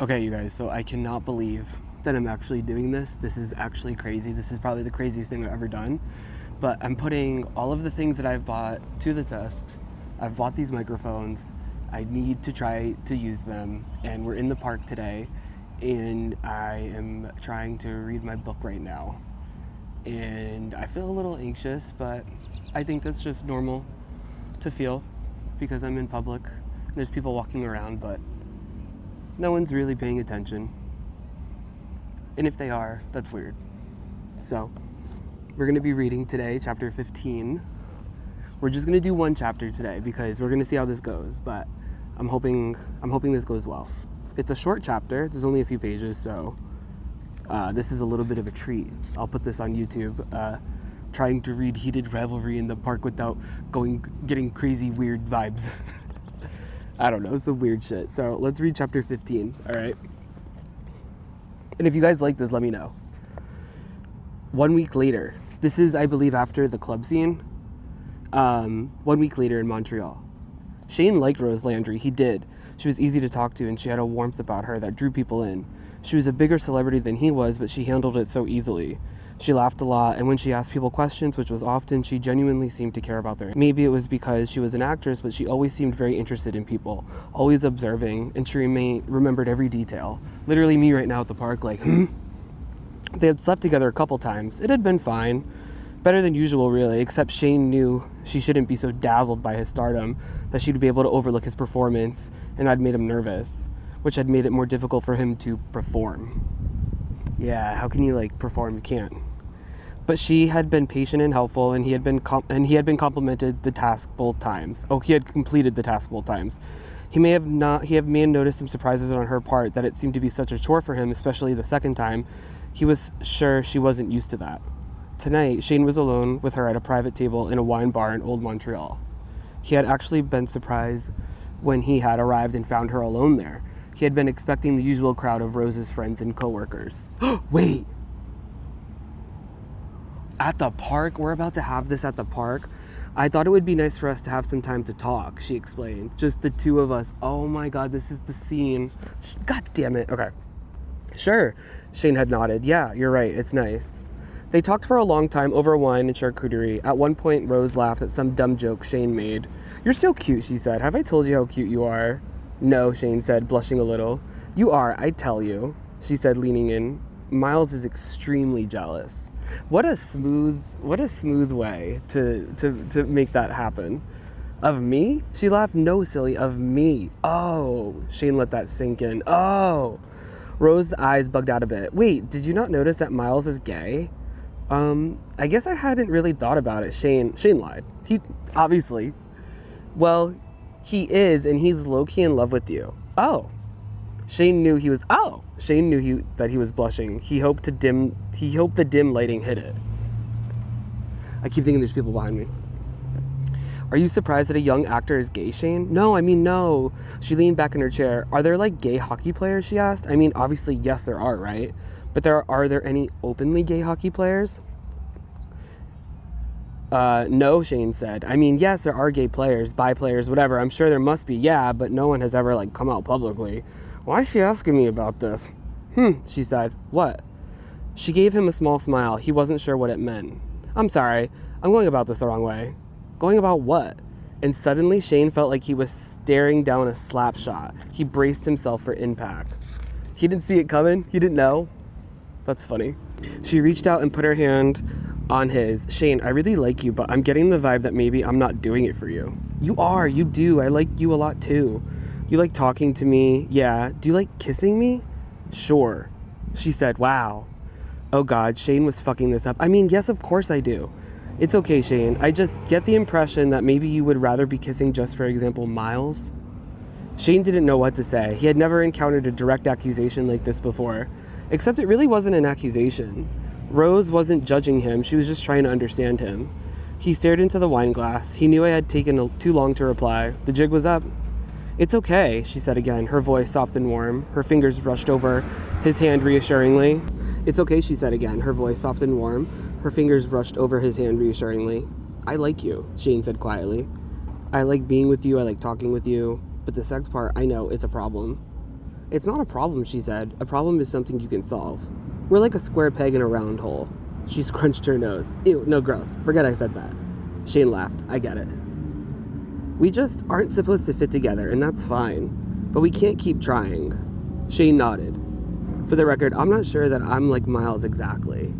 Okay, you guys, so I cannot believe that I'm actually doing this. This is actually crazy. This is probably the craziest thing I've ever done. But I'm putting all of the things that I've bought to the test. I've bought these microphones. I need to try to use them. And we're in the park today. And I am trying to read my book right now. And I feel a little anxious, but I think that's just normal to feel because I'm in public. There's people walking around, but no one's really paying attention. And if they are, that's weird. So, we're gonna be reading today, chapter 15. We're just gonna do one chapter today because we're gonna see how this goes, but I'm hoping this goes well. It's a short chapter, there's only a few pages, so this is a little bit of a treat. I'll put this on YouTube, trying to read Heated Rivalry in the park without getting crazy weird vibes. I don't know, some weird shit. So let's read chapter 15, all right? And if you guys like this, let me know. 1 week later, this is, I believe, after the club scene. 1 week later in Montreal. Shane liked Rose Landry, he did. She was easy to talk to and she had a warmth about her that drew people in. She was a bigger celebrity than he was, but she handled it so easily. She laughed a lot, and when she asked people questions, which was often, she genuinely seemed to care about them. Maybe it was because she was an actress, but she always seemed very interested in people, always observing, and she remembered every detail. Literally me right now at the park, like, They had slept together a couple times. It had been fine. Better than usual, really, except Shane knew she shouldn't be so dazzled by his stardom that she'd be able to overlook his performance, and that made him nervous, which had made it more difficult for him to perform. Yeah, how can you, perform? You can't. But she had been patient and helpful, and he had been complimented the task both times. Oh, he had completed the task both times. He may have noticed some surprises on her part that it seemed to be such a chore for him, especially the second time. He was sure she wasn't used to that. Tonight, Shane was alone with her at a private table in a wine bar in Old Montreal. He had actually been surprised when he had arrived and found her alone there. He had been expecting the usual crowd of Rose's friends and co-workers. Wait! At the park? We're about to have this at the park? I thought it would be nice for us to have some time to talk, she explained. Just the two of us. Oh my god, this is the scene. God damn it. Okay. Sure, Shane had nodded. Yeah, you're right, it's nice. They talked for a long time over wine and charcuterie. At one point, Rose laughed at some dumb joke Shane made. You're so cute, she said. Have I told you how cute you are? No, Shane said, blushing a little. You are, I tell you, she said, leaning in. Miles is extremely jealous. What a smooth way to make that happen. Of me? She laughed. No, silly, of me. Oh, Shane let that sink in. Oh. Rose's eyes bugged out a bit. Wait, did you not notice that Miles is gay? I guess I hadn't really thought about it. Shane lied. He, obviously. Well, he is, and he's low-key in love with you. Oh. Shane knew that he was blushing. He hoped the dim lighting hid it. I keep thinking there's people behind me. Are you surprised that a young actor is gay, Shane? No, I mean, no. She leaned back in her chair. Are there, gay hockey players, she asked? I mean, obviously, yes, there are, right? But are there any openly gay hockey players? No, Shane said. I mean, yes, there are gay players, bi players, whatever. I'm sure there must be, yeah, but no one has ever, come out publicly. Why is she asking me about this? She said. What? She gave him a small smile. He wasn't sure what it meant. I'm sorry. I'm going about this the wrong way. Going about what? And suddenly, Shane felt like he was staring down a slap shot. He braced himself for impact. He didn't see it coming. He didn't know. That's funny. She reached out and put her hand on his. Shane, I really like you, but I'm getting the vibe that maybe I'm not doing it for you. You are. You do. I like you a lot, too. You like talking to me. Yeah. Do you like kissing me? Sure. She said, wow. Oh, God. Shane was fucking this up. I mean, yes, of course I do. It's okay, Shane. I just get the impression that maybe you would rather be kissing just, for example, Miles. Shane didn't know what to say. He had never encountered a direct accusation like this before. Except it really wasn't an accusation. Rose wasn't judging him. She was just trying to understand him. He stared into the wine glass. He knew I had taken too long to reply. The jig was up. It's okay, she said again, her voice soft and warm. Her fingers brushed over his hand reassuringly. It's okay, she said again, her voice soft and warm. Her fingers brushed over his hand reassuringly. I like you, Shane said quietly. I like being with you, I like talking with you, but the sex part, I know, it's a problem. It's not a problem, she said. A problem is something you can solve. We're like a square peg in a round hole. She scrunched her nose. Ew, no, gross. Forget I said that. Shane laughed. I get it. We just aren't supposed to fit together, and that's fine. But we can't keep trying. Shane nodded. For the record, I'm not sure that I'm like Miles exactly.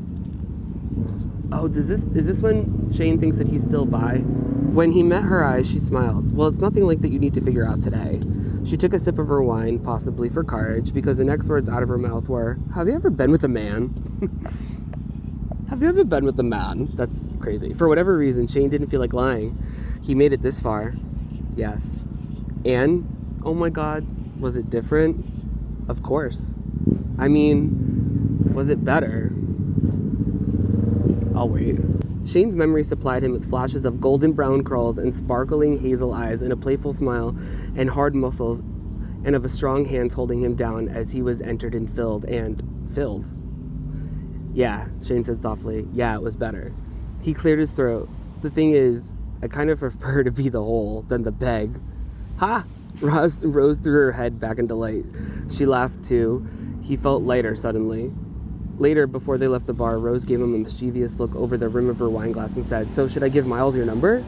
Oh, is this when Shane thinks that he's still bi? When he met her eyes, she smiled. Well, it's nothing like that you need to figure out today. She took a sip of her wine, possibly for courage, because the next words out of her mouth were, have you ever been with a man? Have you ever been with a man? That's crazy. For whatever reason, Shane didn't feel like lying. He made it this far. Yes. And, oh my God, was it different? Of course. I mean, was it better? I'll wait. Shane's memory supplied him with flashes of golden brown curls and sparkling hazel eyes and a playful smile and hard muscles and of a strong hands holding him down as he was entered and filled. Yeah, Shane said softly. Yeah, it was better. He cleared his throat. The thing is, I kind of prefer to be the hole than the peg. Ha! Roz rose through her head back in delight. She laughed too. He felt lighter suddenly. Later, before they left the bar, Rose gave him a mischievous look over the rim of her wine glass and said, so should I give Miles your number?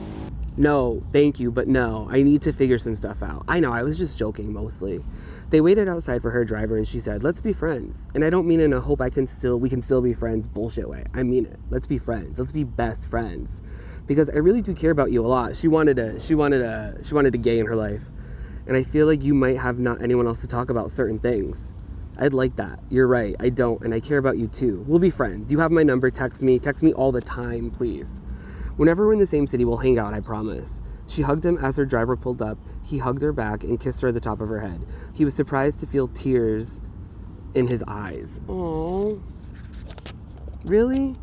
No, thank you, but no. I need to figure some stuff out. I know, I was just joking mostly. They waited outside for her driver and she said, let's be friends. And I don't mean in a hope we can still be friends bullshit way. I mean it. Let's be friends. Let's be best friends. Because I really do care about you a lot. She wanted a gay in her life. And I feel like you might have not anyone else to talk about certain things. I'd like that. You're right. I don't, and I care about you too. We'll be friends. You have my number. Text me all the time, please. Whenever we're in the same city, we'll hang out, I promise. She hugged him as her driver pulled up. He hugged her back and kissed her at the top of her head. He was surprised to feel tears in his eyes. Aww. Really?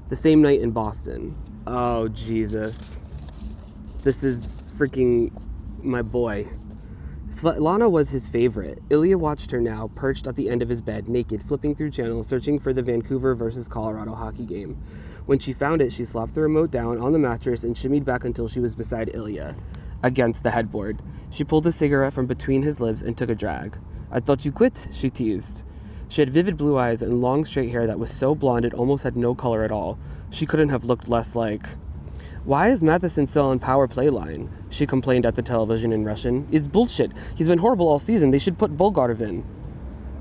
The same night in Boston. Oh, Jesus. This is freaking my boy. Svetlana was his favorite. Ilya watched her now, perched at the end of his bed, naked, flipping through channels, searching for the Vancouver versus Colorado hockey game. When she found it, she slapped the remote down on the mattress and shimmied back until she was beside Ilya, against the headboard. She pulled a cigarette from between his lips and took a drag. I thought you quit, she teased. She had vivid blue eyes and long straight hair that was so blonde it almost had no color at all. She couldn't have looked less like... Why is Matheson still on power play line? She complained at the television in Russian. It's bullshit. He's been horrible all season. They should put Bulgarov in.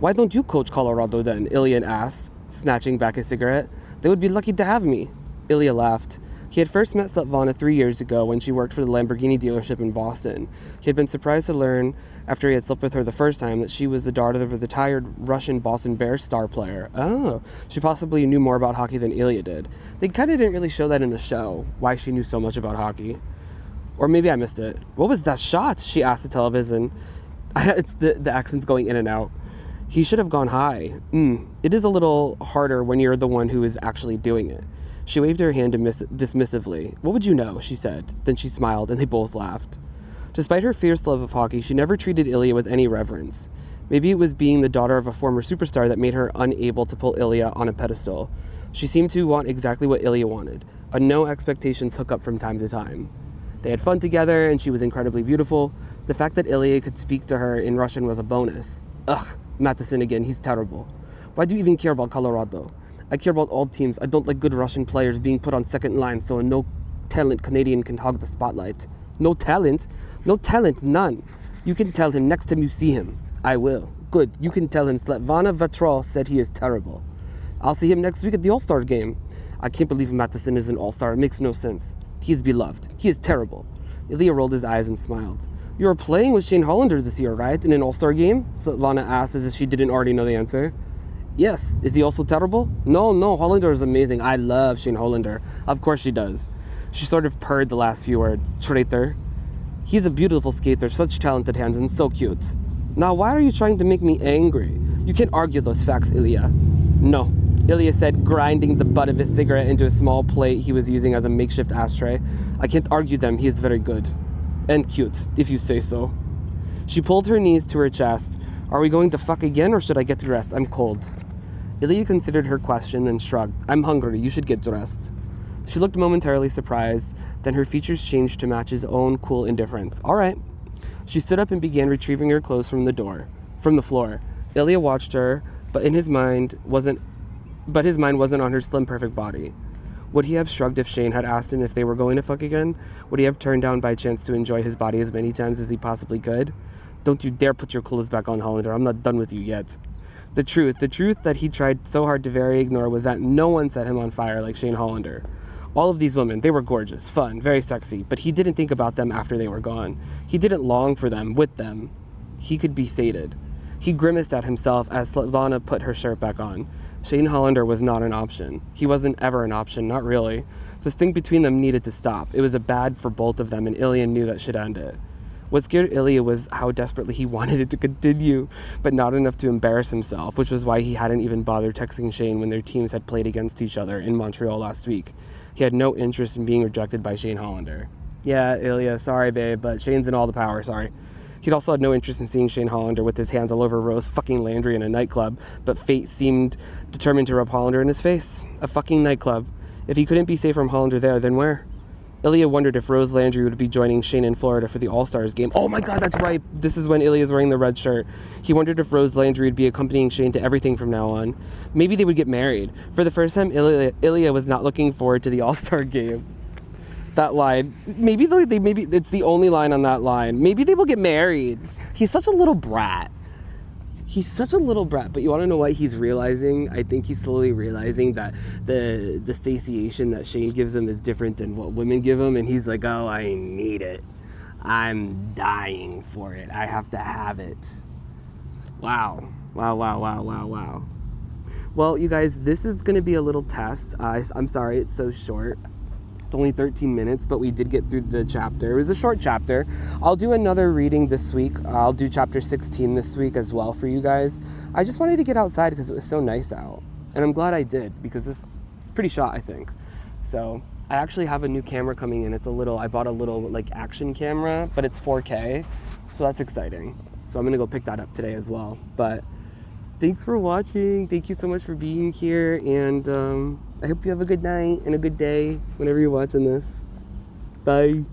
Why don't you coach Colorado then? Ilya asked, snatching back his cigarette. They would be lucky to have me. Ilya laughed. He had first met Svetlana 3 years ago when she worked for the Lamborghini dealership in Boston. He had been surprised to learn, after he had slept with her the first time, that she was the daughter of a retired Russian Boston Bears star player. Oh, she possibly knew more about hockey than Ilya did. They kind of didn't really show that in the show, why she knew so much about hockey. Or maybe I missed it. What was that shot? She asked the television. It's the accent's going in and out. He should have gone high. It is a little harder when you're the one who is actually doing it. She waved her hand dismissively. What would you know? She said. Then she smiled, and they both laughed. Despite her fierce love of hockey, she never treated Ilya with any reverence. Maybe it was being the daughter of a former superstar that made her unable to pull Ilya on a pedestal. She seemed to want exactly what Ilya wanted, a no expectations hookup from time to time. They had fun together, and she was incredibly beautiful. The fact that Ilya could speak to her in Russian was a bonus. Ugh, Matheson again, he's terrible. Why do you even care about Colorado? I care about all teams. I don't like good Russian players being put on second line so a no-talent Canadian can hog the spotlight. No talent? No talent, none. You can tell him next time you see him. I will. Good. You can tell him Svetlana Vetrol said he is terrible. I'll see him next week at the All-Star game. I can't believe Matheson is an All-Star. It makes no sense. He is beloved. He is terrible. Ilya rolled his eyes and smiled. You are playing with Shane Hollander this year, right? In an All-Star game? Svetlana asked as if she didn't already know the answer. Yes. Is he also terrible? No, Hollander is amazing. I love Shane Hollander. Of course she does. She sort of purred the last few words. Traitor. He's a beautiful skater, such talented hands, and so cute. Now, why are you trying to make me angry? You can't argue those facts, Ilya. No, Ilya said, grinding the butt of his cigarette into a small plate he was using as a makeshift ashtray. I can't argue them. He is very good. And cute, if you say so. She pulled her knees to her chest. Are we going to fuck again, or should I get dressed? I'm cold. Ilya considered her question, then shrugged. I'm hungry. You should get dressed. She looked momentarily surprised, then her features changed to match his own cool indifference. All right. She stood up and began retrieving her clothes from the floor. Ilya watched her, but his mind wasn't on her slim, perfect body. Would he have shrugged if Shane had asked him if they were going to fuck again? Would he have turned down by chance to enjoy his body as many times as he possibly could? Don't you dare put your clothes back on, Hollander. I'm not done with you yet. The truth that he tried so hard to very ignore was that no one set him on fire like Shane Hollander. All of these women, they were gorgeous, fun, very sexy, but he didn't think about them after they were gone. He didn't long for them, with them. He could be sated. He grimaced at himself as Svetlana put her shirt back on. Shane Hollander was not an option. He wasn't ever an option, not really. This thing between them needed to stop. It was bad for both of them, and Ilya knew that should end it. What scared Ilya was how desperately he wanted it to continue, but not enough to embarrass himself, which was why he hadn't even bothered texting Shane when their teams had played against each other in Montreal last week. He had no interest in being rejected by Shane Hollander. Yeah, Ilya, sorry, babe, but Shane's in all the power, sorry. He'd also had no interest in seeing Shane Hollander with his hands all over Rose fucking Landry in a nightclub, but fate seemed determined to rub Hollander in his face. A fucking nightclub. If he couldn't be safe from Hollander there, then where? Ilya wondered if Rose Landry would be joining Shane in Florida for the All-Stars game. Oh my god, that's right. This is when Ilya's wearing the red shirt. He wondered if Rose Landry would be accompanying Shane to everything from now on. Maybe they would get married. For the first time, Ilya was not looking forward to the All-Star game. That line. Maybe it's the only line on that line. Maybe they will get married. He's such a little brat. But you want to know what he's realizing? I think he's slowly realizing that the satiation that Shane gives him is different than what women give him, and he's like, oh, I need it. I'm dying for it. I have to have it. Wow. Well, you guys, this is going to be a little test. I'm sorry it's so short. It's only 13 minutes, but we did get through the chapter. It was a short chapter. I'll do another reading this week. I'll do chapter 16 this week as well for you guys. I just wanted to get outside because it was so nice out. And I'm glad I did because it's pretty shot, I think. So I actually have a new camera coming in. I bought a little like action camera, but it's 4K. So that's exciting. So I'm going to go pick that up today as well. But thanks for watching. Thank you so much for being here. And I hope you have a good night and a good day whenever you're watching this. Bye.